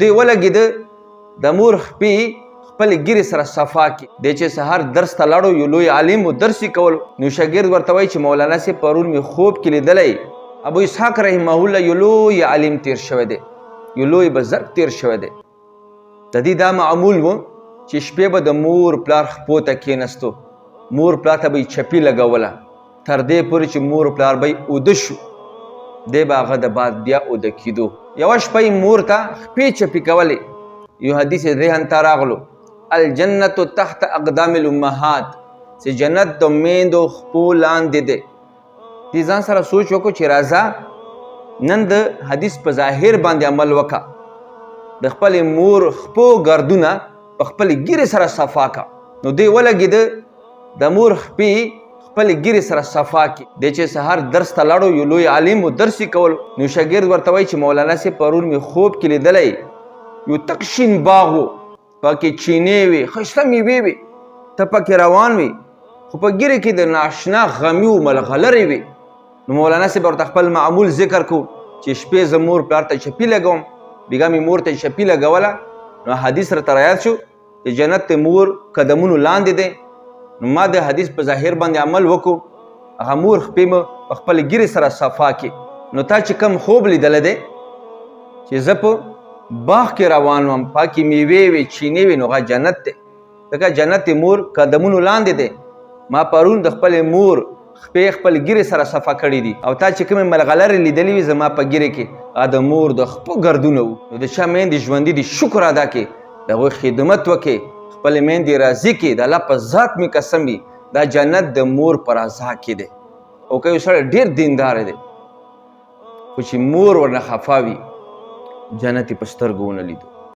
دوی ولګېده د مور خپې خپلې ګیرې سره صفا کړي. دی چې سهار درس ته لاړو، یو لوی عالم و، درس یې کولو. نو شاګرد ورته وایي چې مولانا صاحب پرون مې خوب کې لیدلی ابو اسحاق رحمه الله یو لوی عالم تیر شوی دی، یو لوی بزرګ تیر شوی دی. د دې دا معمول و چې شپې به د مور پلار خپو ته کېناستو، مور پلار ته به یې چپي لګوله تر دې پورې چې مور پلار به یې اوده شو، دی به هغه د بعد بیا اوده کېدو. یوه شپه یې مور ته خپې چپي کولې. یو حدیث ذهن ته راغلو، الجنت تحت اقدام الامهات، چې جنت د میندو خپو لاندې دی. دې ځان سره سوچ وکړو چې راځه نن د حدیث په ظاهر باندې عمل وکړه، د خپلې مور خپو ګردونه په خپلې ګیرې سره صفا کړه. نو دی ولګېده د مور خپې خپلې ګیرې سره صفا کړي. دی چې سهار درس ته لاړو، یو لوی عالم و، درس یې کولو. نو شاګرد ورته وایي چې مولانا صاحب پرون مې خوب کې لیدلی یو تک شین باغ و، پکې چینې وې، ښایسته میوې وې، ته پکې روان وې، خو په ګیرې کې د ناشنا غمي و ملغلرې وې. نو مولانا صاحب ورته خپل معمول ذکر کو چې شپې زه مور پلار ته چپي لګوم، بیګا مې مور ته چپي لګوله. نو حدیث راته رایاد شو چې جنت د مور قدمونو لاندې دی. نو ما د حدیث په ظاهر باندې عمل وکړو، هغه مور خپې مې په خپلې ګیرې سره صفا کړي. نو تا چې کوم خوب لیدلی دی چې زه په باغ کې روان وم، پاکې میوې وې، چینې وې، نو هغه جنت دی، ځکه جنت د مور قدمونو لاندې دی. ما پرون د خپلې مور خپې خپل ګیرې سره صفا کړي دي، او تا چې کومې ملغلرې لیدلې وي زما په ګیرې کې، هغه د مور د خپو ګردونه وو. نو د چا میندې ژوندي دي شکر ادا کړې، د هغوی خدمت وکړې، خپلې میندې راضي کړې. د الله په ذات مې قسم وي دا جنت د مور په رضا کې دی. او که یو سړی ډېر دیندار دی خو چې مور ورنه خفا وي، جنت یې په سترګو ونه لیدو.